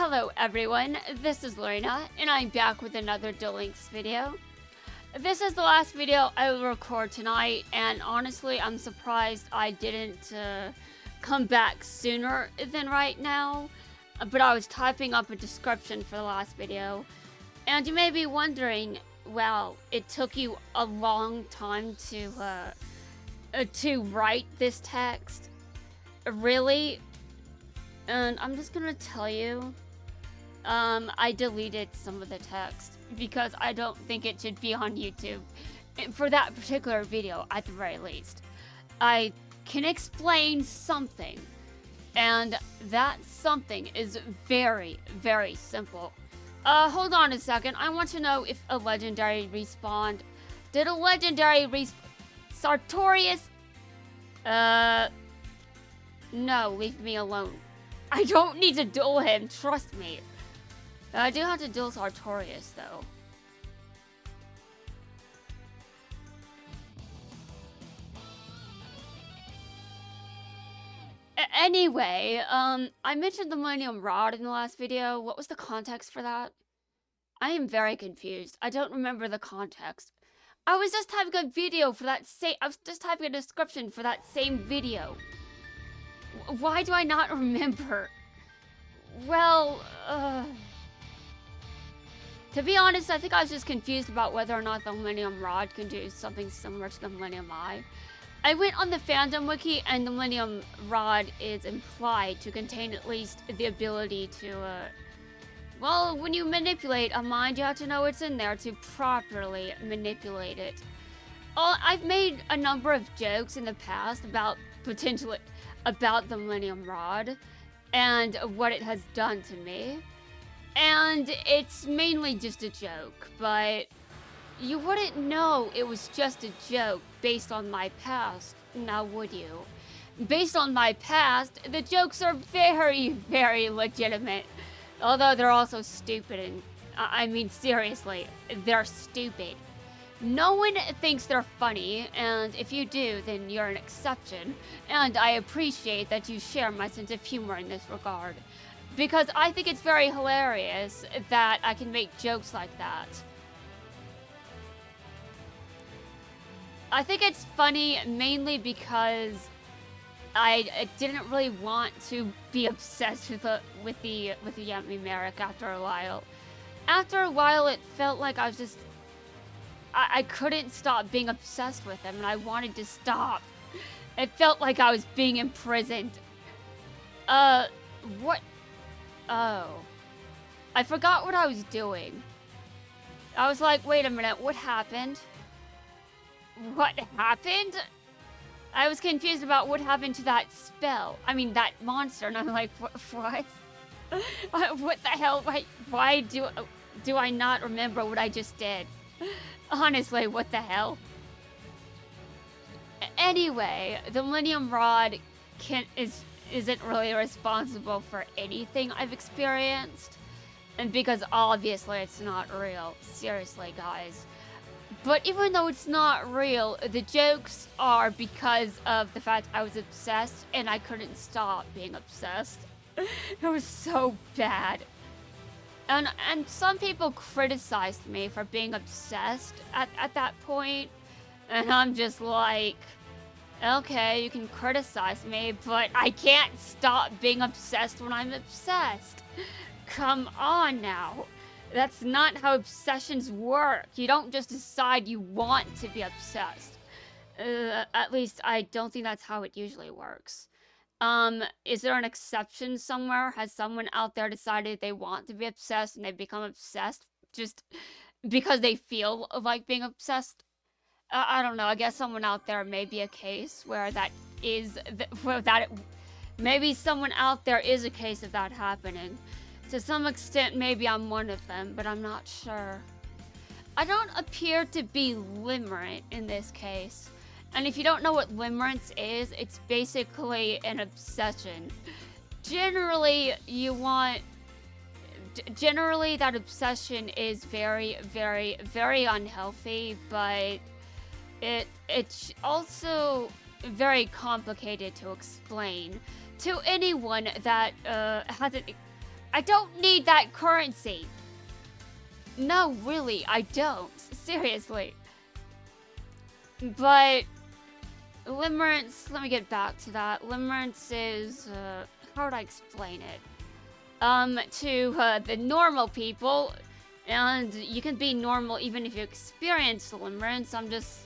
Hello everyone, this is Lorena, and I'm back with another Duel Links video. This is the last video I will record tonight, and honestly, I'm surprised I didn't come back sooner than right now. But I was typing up a description for the last video, and you may be wondering, well, it took you a long time to write this text. Really? And I'm just gonna tell you, I deleted some of the text because I don't think it should be on YouTube for that particular video, at the very least. I can explain something, and that something is very, very simple. Hold on a second. I want to know if a legendary respawned. Did a legendary Sartorius? No, leave me alone. I don't need to duel him, trust me. I do have to duel Sartorius, though. Anyway, I mentioned the Millennium Rod in the last video. What was the context for that? I am very confused. I don't remember the context. I was just typing a video for that I was just typing a description for that same video. Why do I not remember? Well, to be honest, I think I was just confused about whether or not the Millennium Rod can do something similar to the Millennium Eye. I went on the fandom wiki, and the Millennium Rod is implied to contain at least the ability to, well, when you manipulate a mind, you have to know what's in there to properly manipulate it. I've made a number of jokes in the past about the Millennium Rod and what it has done to me. And it's mainly just a joke, but you wouldn't know it was just a joke based on my past, now would you? Based on my past, the jokes are very, very legitimate. Although they're also stupid, and I mean seriously, they're stupid. No one thinks they're funny, and if you do, then you're an exception. And I appreciate that you share my sense of humor in this regard, because I think it's very hilarious that I can make jokes like that. I think it's funny mainly because I didn't really want to be obsessed with the Yami Merrick after a while. After a while, it felt like I was just I couldn't stop being obsessed with him, and I wanted to stop. It felt like I was being imprisoned. What? Oh. I forgot what I was doing. I was like, wait a minute, what happened? What happened? I was confused about what happened to that spell. I mean, that monster, and I'm like, what? What the hell? Why do I not remember what I just did? Honestly, what the hell? Anyway, the Millennium Rod isn't really responsible for anything I've experienced. And because obviously it's not real. Seriously, guys. But even though it's not real, the jokes are because of the fact I was obsessed and I couldn't stop being obsessed. It was so bad. And some people criticized me for being obsessed at that point. And I'm just like, okay, you can criticize me, but I can't stop being obsessed when I'm obsessed. Come on now. That's not how obsessions work. You don't just decide you want to be obsessed. At least I don't think that's how it usually works. Is there an exception somewhere? Has someone out there decided they want to be obsessed and they become obsessed just because they feel like being obsessed? I don't know. I guess someone out there may be a case where maybe someone out there is a case of that happening. To some extent, maybe I'm one of them, but I'm not sure. I don't appear to be limerent in this case. And if you don't know what limerence is, it's basically an obsession. Generally, that obsession is very, very, very unhealthy, but it's also very complicated to explain to anyone that hasn't I don't need that currency. No, really, I don't. Seriously. But limerence, let me get back to that. Limerence is, how would I explain it? To the normal people, and you can be normal even if you experience limerence. I'm just,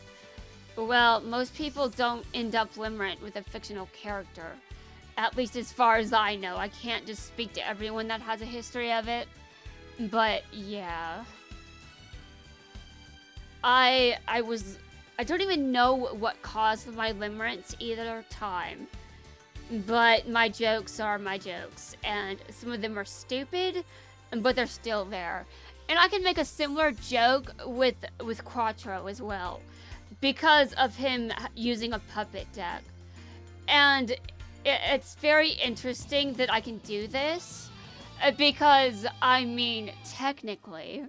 well, most people don't end up limerent with a fictional character. At least as far as I know. I can't just speak to everyone that has a history of it. But, yeah. I don't even know what caused my limerence either time. But my jokes are my jokes. And some of them are stupid, but they're still there. And I can make a similar joke with Quattro as well. Because of him using a puppet deck. And it's very interesting that I can do this. Because, I mean, technically,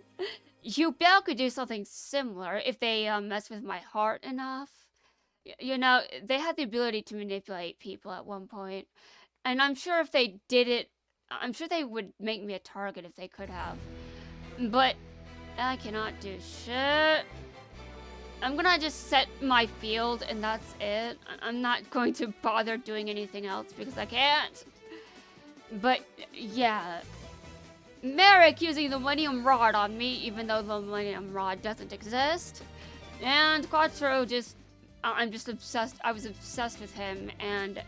Yubel could do something similar if they mess with my heart enough. You know, they had the ability to manipulate people at one point. And I'm sure if they did it, I'm sure they would make me a target if they could have. But I cannot do shit. I'm gonna just set my field and that's it. I'm not going to bother doing anything else because I can't. But, yeah. Merrick using the Millennium Rod on me, even though the Millennium Rod doesn't exist. And Quattro just, I'm just obsessed. I was obsessed with him, and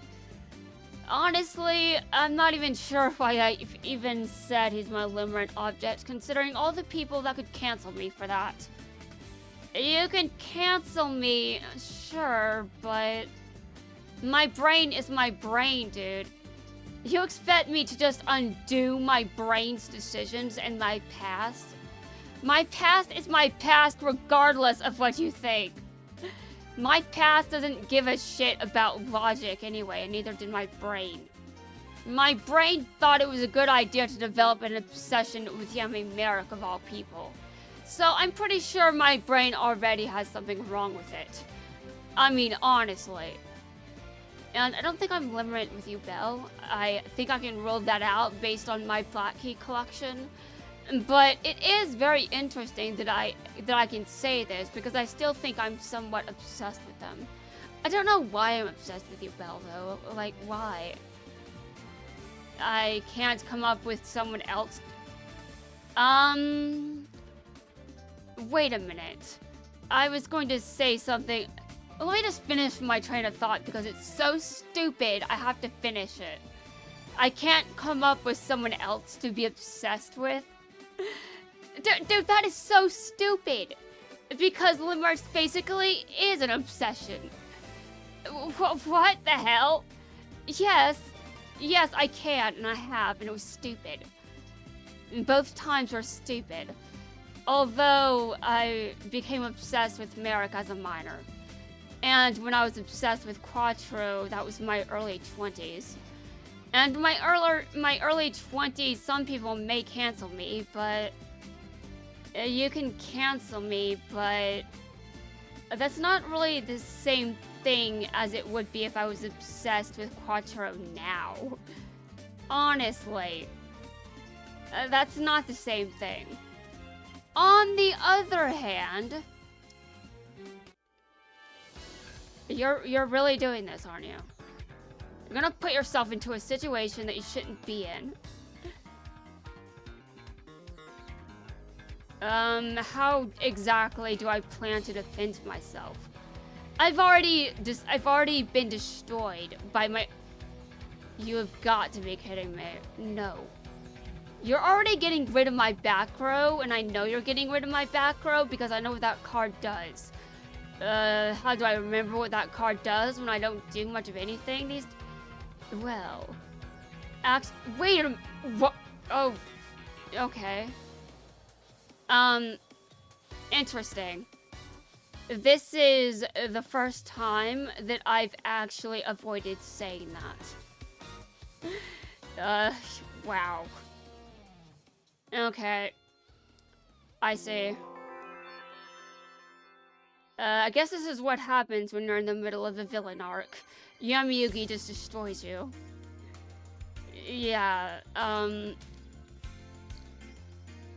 honestly, I'm not even sure why I even said he's my limerent object, considering all the people that could cancel me for that. You can cancel me, sure, but my brain is my brain, dude. You expect me to just undo my brain's decisions and my past? My past is my past regardless of what you think. My past doesn't give a shit about logic anyway, and neither did my brain. My brain thought it was a good idea to develop an obsession with Yami Merrick of all people. So I'm pretty sure my brain already has something wrong with it. I mean, honestly. And I don't think I'm limerent with you, Belle. I think I can rule that out based on my Black Key collection. But it is very interesting that I can say this, because I still think I'm somewhat obsessed with them. I don't know why I'm obsessed with you, Belle, though. Like, why? I can't come up with someone else. Wait a minute. I was going to say something. Let me just finish my train of thought because it's so stupid. I have to finish it. I can't come up with someone else to be obsessed with. Dude, that is so stupid. Because limerence basically is an obsession. What the hell? Yes, I can, and I have, and it was stupid. Both times were stupid. Although I became obsessed with Merrick as a minor. And when I was obsessed with Quattro, that was my early 20s. And my early 20s, some people may cancel me, but you can cancel me, but that's not really the same thing as it would be if I was obsessed with Quattro now. Honestly, that's not the same thing. On the other hand, you're really doing this, aren't you? You're gonna put yourself into a situation that you shouldn't be in. How exactly do I plan to defend myself? I've already been destroyed by my... You have got to be kidding me. No. You're already getting rid of my back row, and I know you're getting rid of my back row because I know what that card does. How do I remember what that card does when I don't do much of anything these... Well... Wait a minute. What? Oh. Okay. Interesting. This is the first time that I've actually avoided saying that. Wow. Okay. I see. I guess this is what happens when you're in the middle of a villain arc. Yami Yugi just destroys you. Yeah,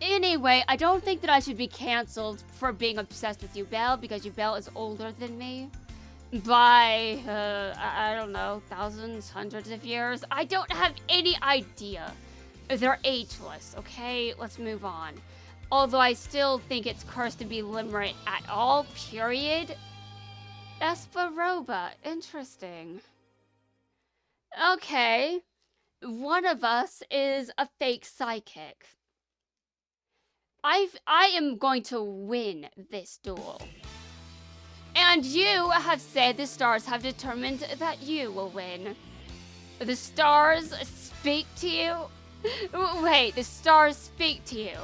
Anyway, I don't think that I should be canceled for being obsessed with Yubel, because Yubel is older than me. By, I don't know, thousands, hundreds of years. I don't have any idea. They're ageless, okay? Let's move on. Although I still think it's cursed to be limerate at all, period. Espa Roba, interesting. Okay. One of us is a fake psychic. I am going to win this duel. And you have said the stars have determined that you will win. The stars speak to you? Wait, the stars speak to you.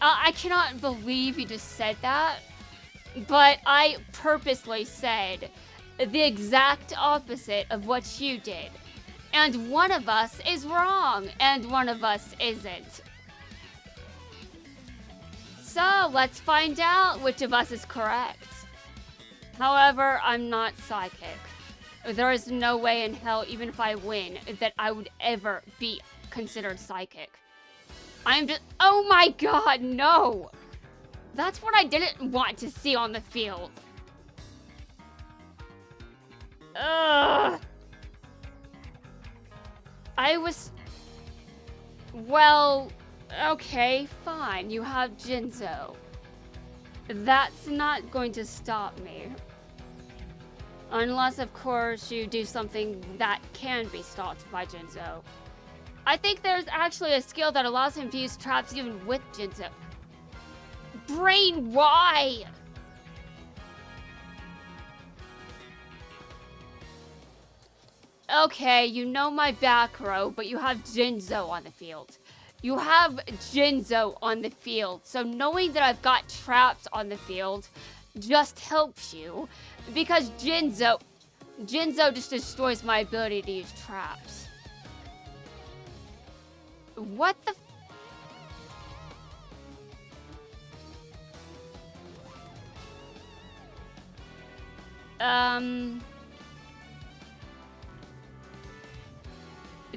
I cannot believe you just said that. But I purposely said the exact opposite of what you did. And one of us is wrong, and one of us isn't. So, let's find out which of us is correct. However, I'm not psychic. There is no way in hell, even if I win, that I would ever be considered psychic. I'm just— oh my god, no! That's what I didn't want to see on the field. Ugh. Well, okay, fine. You have Jinzo. That's not going to stop me. Unless, of course, you do something that can be stopped by Jinzo. I think there's actually a skill that allows him to use traps even with Jinzo. Brain, why? Okay, you know my back row, but you have Jinzo on the field. You have Jinzo on the field, so knowing that I've got traps on the field just helps you, because Jinzo just destroys my ability to use traps. What the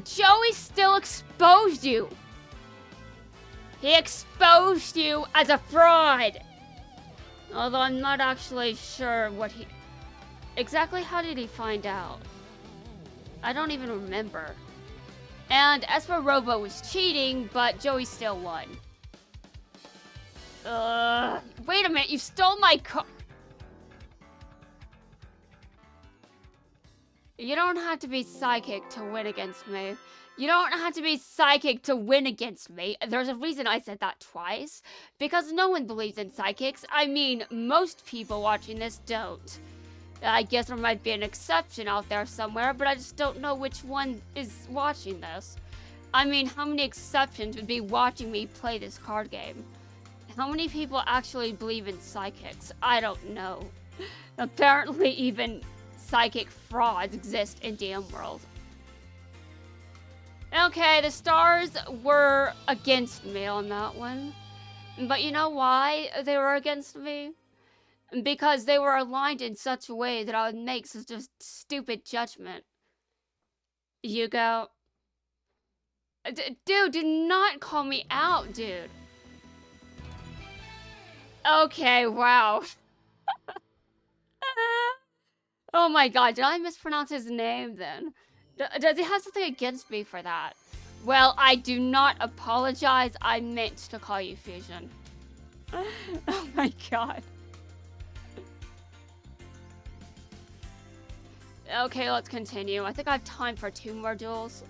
Joey still exposed you. He exposed you as a fraud. Although I'm not actually sure what he... exactly how did he find out? I don't even remember. And Espa Roba was cheating, but Joey still won. Wait a minute, you stole my car. You don't have to be psychic to win against me. You don't have to be psychic to win against me. There's a reason I said that twice. Because no one believes in psychics. I mean, most people watching this don't. I guess there might be an exception out there somewhere, but I just don't know which one is watching this. I mean, how many exceptions would be watching me play this card game? How many people actually believe in psychics? I don't know. Apparently even psychic frauds exist in DM World. Okay, the stars were against me on that one. But you know why they were against me? Because they were aligned in such a way that I would make such a stupid judgment. Yugo. Dude, do not call me out, dude. Okay, wow. Oh my god, did I mispronounce his name then? Does he have something against me for that? Well, I do not apologize. I meant to call you Fusion. Oh my god. Okay, let's continue. I think I have time for 2 more duels.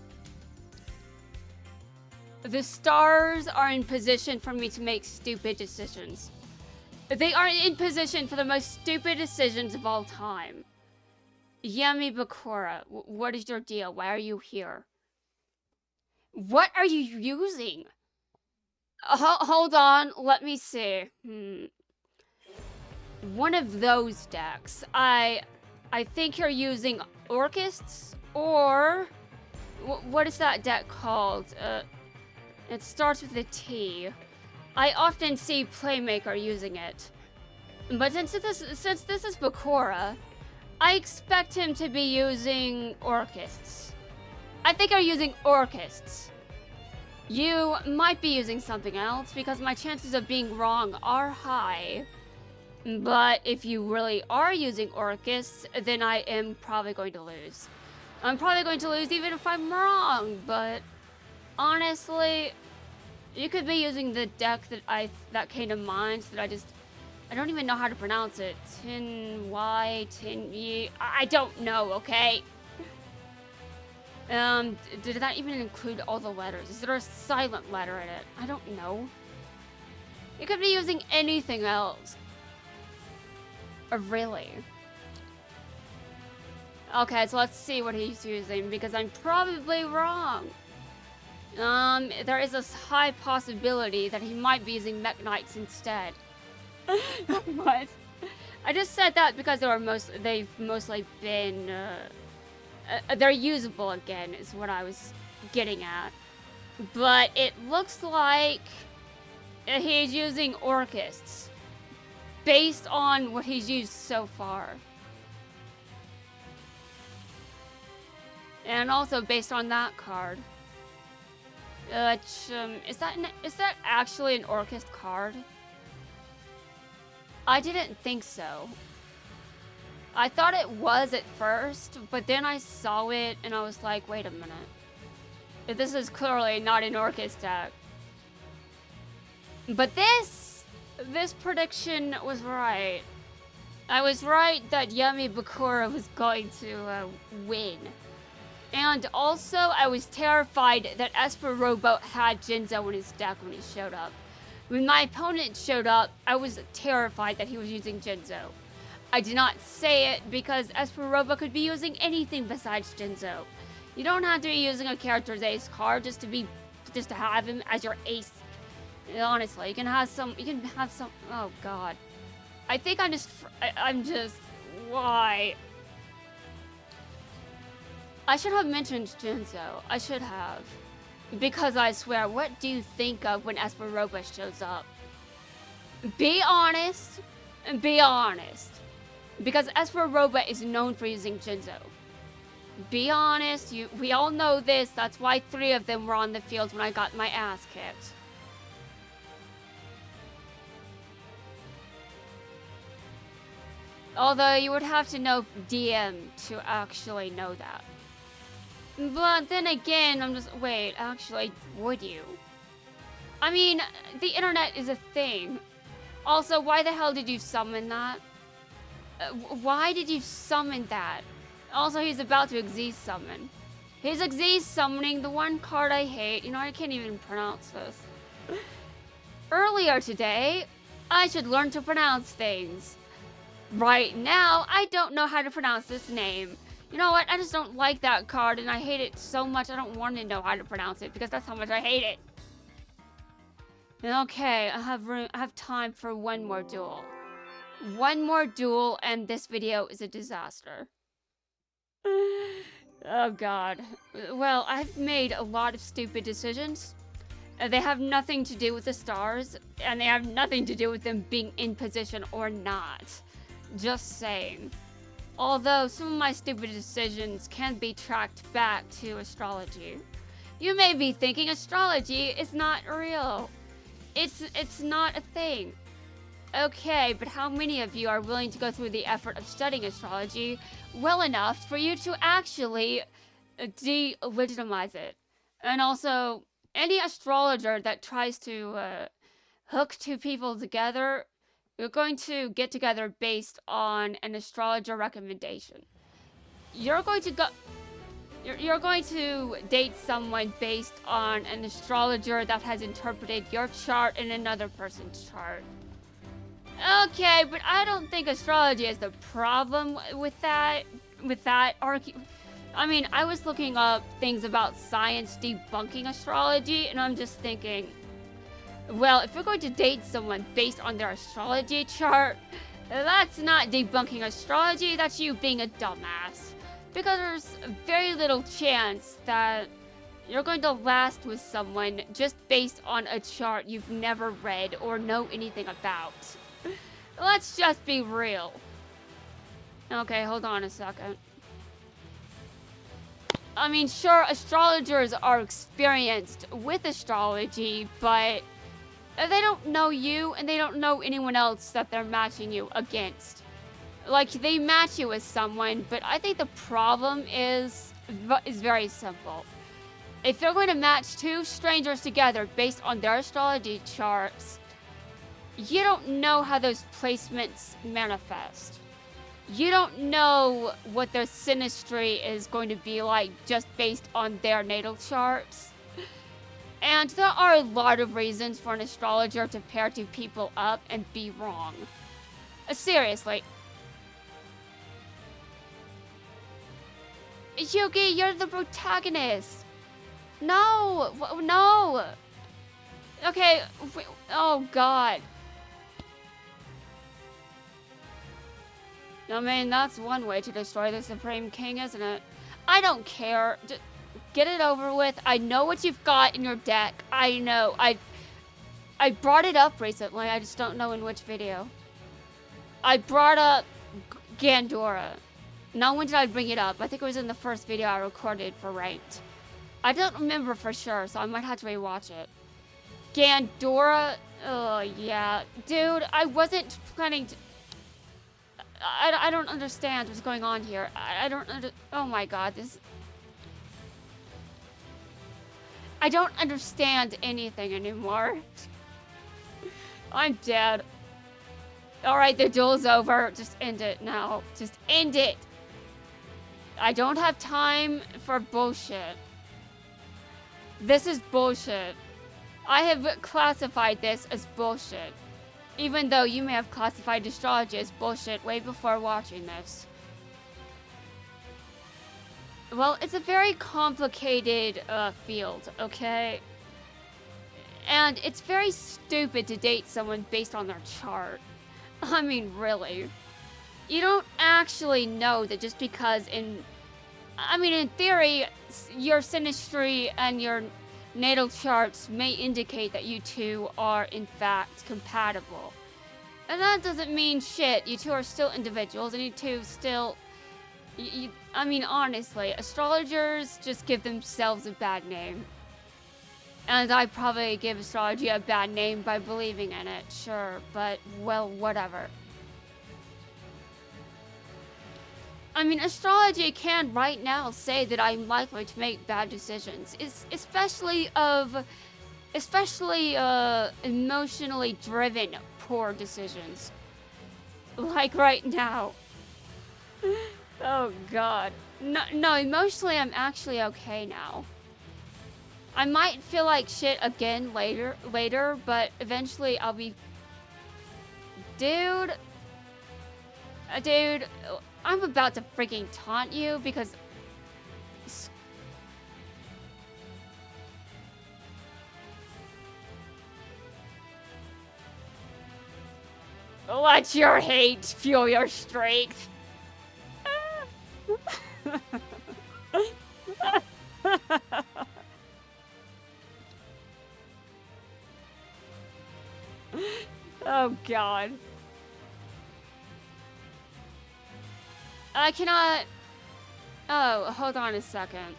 The stars are in position for me to make stupid decisions. They are in position for the most stupid decisions of all time. Yami Bakura, what is your deal? Why are you here? What are you using? Hold on, let me see. One of those decks. I think you're using Orchists, or what is that deck called? It starts with a T. I often see Playmaker using it. But since this is Bakura, I expect him to be using Orchists. I think you're using Orchists. You might be using something else because my chances of being wrong are high. But if you really are using Orcus, then I am probably going to lose. I'm probably going to lose even if I'm wrong, but honestly, you could be using the deck that came to mind that I don't even know how to pronounce it. Tin-Y, Tin-Y, I don't know, okay? Did that even include all the letters? Is there a silent letter in it? I don't know. You could be using anything else. Really? Okay, so let's see what he's using, because I'm probably wrong. There is a high possibility that he might be using Mech Knights instead. What? I just said that because they've mostly been, they're usable again, is what I was getting at. But it looks like he's using Orcus, based on what he's used so far. And also based on that card. Is that actually an Orcus card? I didn't think so. I thought it was at first, but then I saw it and I was like, wait a minute. This is clearly not an Orcus deck. But this prediction was right. I was right that Yami Bakura was going to win. And also, I was terrified that Espa Roba had Jinzo in his deck when he showed up. When my opponent showed up, I was terrified that he was using Jinzo. I did not say it because Espa Roba could be using anything besides Jinzo. You don't have to be using a character's ace card just to have him as your ace. Honestly, you can have some, oh god. I think I'm just, why? I should have mentioned Jinzo. I should have. Because I swear, what do you think of when Espa Roba shows up? Be honest. Be honest. Because Espa Roba is known for using Jinzo. Be honest. We all know this. That's why 3 of them were on the field when I got my ass kicked. Although you would have to know DM to actually know that. But then again, wait, actually, would you? I mean, the internet is a thing. Also, why the hell did you summon that? Why did you summon that? Also, he's about to Xyz summon. He's Xyz summoning the one card I hate. You know, I can't even pronounce this. Earlier today, I should learn to pronounce things. Right now, I don't know how to pronounce this name. You know what? I just don't like that card, and I hate it so much I don't want to know how to pronounce it, because that's how much I hate it. Okay, I have time for one more duel. One more duel, and this video is a disaster. Oh god. Well, I've made a lot of stupid decisions. They have nothing to do with the stars, and they have nothing to do with them being in position or not. Just saying. Although some of my stupid decisions can be tracked back to astrology. You may be thinking astrology is not real. It's not a thing. Okay, but how many of you are willing to go through the effort of studying astrology well enough for you to actually delegitimize it? And also, any astrologer that tries to hook 2 people together, you're going to get together based on an astrologer recommendation. You're going to date someone based on an astrologer that has interpreted your chart and another person's chart. Okay, but I don't think astrology is the problem with that argument. I mean, I was looking up things about science debunking astrology, and I'm just thinking, well, if you're going to date someone based on their astrology chart, that's not debunking astrology, that's you being a dumbass. Because there's very little chance that you're going to last with someone just based on a chart you've never read or know anything about. Let's just be real. Okay, hold on a second. I mean, sure, astrologers are experienced with astrology, but they don't know you and they don't know anyone else that they're matching you against. Like, they match you with someone, but I think the problem is very simple. If they're going to match two strangers together based on their astrology charts, you don't know how those placements manifest. You don't know what their synastry is going to be like just based on their natal charts. And there are a lot of reasons for an astrologer to pair two people up and be wrong. Seriously. Yugi, you're the protagonist. No, no. Okay, oh god. I mean, that's one way to destroy the Supreme King, isn't it? I don't care. Just get it over with. I know what you've got in your deck. I know. I brought it up recently. I just don't know in which video. I brought up Gandora. Not when did I bring it up. I think it was in the first video I recorded for Ranked. I don't remember for sure, so I might have to rewatch it. Gandora? Oh, yeah. Dude, I wasn't planning to... I don't understand what's going on here. I don't oh my god, this... I don't understand anything anymore. I'm dead. Alright, the duel's over. Just end it now. Just end it. I don't have time for bullshit. This is bullshit. I have classified this as bullshit. Even though you may have classified astrology as bullshit way before watching this. Well, it's a very complicated field, okay? And it's very stupid to date someone based on their chart. I mean, really. You don't actually know that just because in theory, your synastry and your natal charts may indicate that you two are, in fact, compatible. And that doesn't mean shit. You two are still individuals, and you two still... I mean, honestly, astrologers just give themselves a bad name. And I probably give astrology a bad name by believing in it, sure, but, well, whatever. I mean, astrology can right now say that I'm likely to make bad decisions, especially emotionally driven poor decisions. Like right now. Oh god. No, emotionally I'm actually okay now. I might feel like shit again later, but eventually I'll be... Dude, I'm about to freaking taunt you because... Let your hate fuel your strength. Oh god. I cannot... Oh, hold on a second.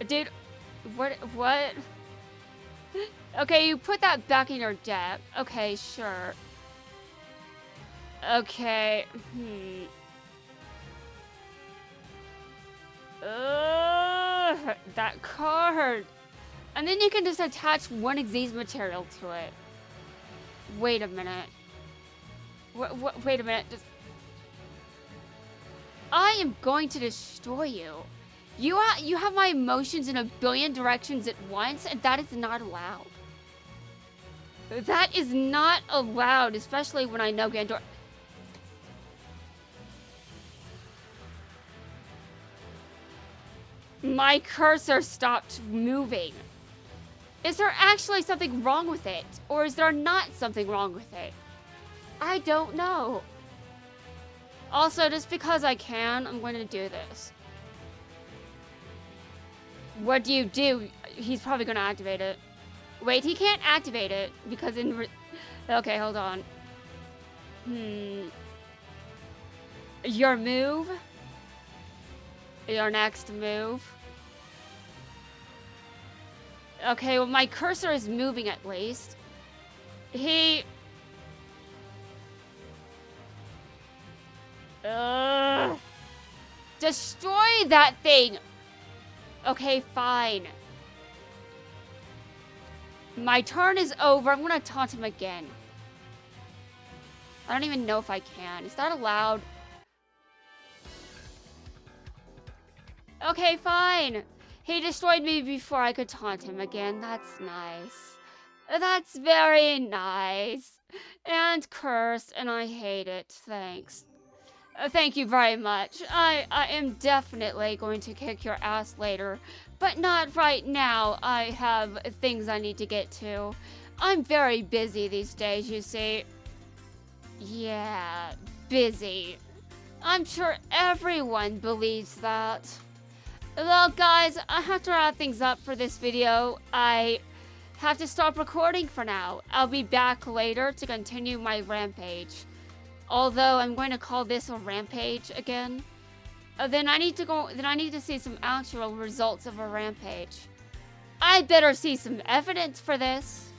Dude, what? Okay, you put that back in your deck. Okay, sure. Okay, that card. And then you can just attach one Xyz material to it. Wait a minute. Wait a minute. Just... I am going to destroy you. You have my emotions in a billion directions at once, and that is not allowed. That is not allowed, especially when I know Gandor. My cursor stopped moving. Is there actually something wrong with it? Or is there not something wrong with it? I don't know. Also, just because I can, I'm going to do this. What do you do? He's probably going to activate it. Wait, he can't activate it because in... Okay, hold on. Your move? Your next move. Okay, well, my cursor is moving at least. He... Destroy that thing! Okay, fine. My turn is over. I'm gonna taunt him again. I don't even know if I can. Is that allowed? Okay, fine. He destroyed me before I could taunt him again. That's nice. That's very nice. And cursed, and I hate it. Thanks. Thank you very much. I am definitely going to kick your ass later, but not right now. I have things I need to get to. I'm very busy these days, you see. Yeah, busy. I'm sure everyone believes that. Well, guys, I have to wrap things up for this video. I have to stop recording for now. I'll be back later to continue my rampage. Although I'm going to call this a rampage again. Then I need to see some actual results of a rampage. I better see some evidence for this.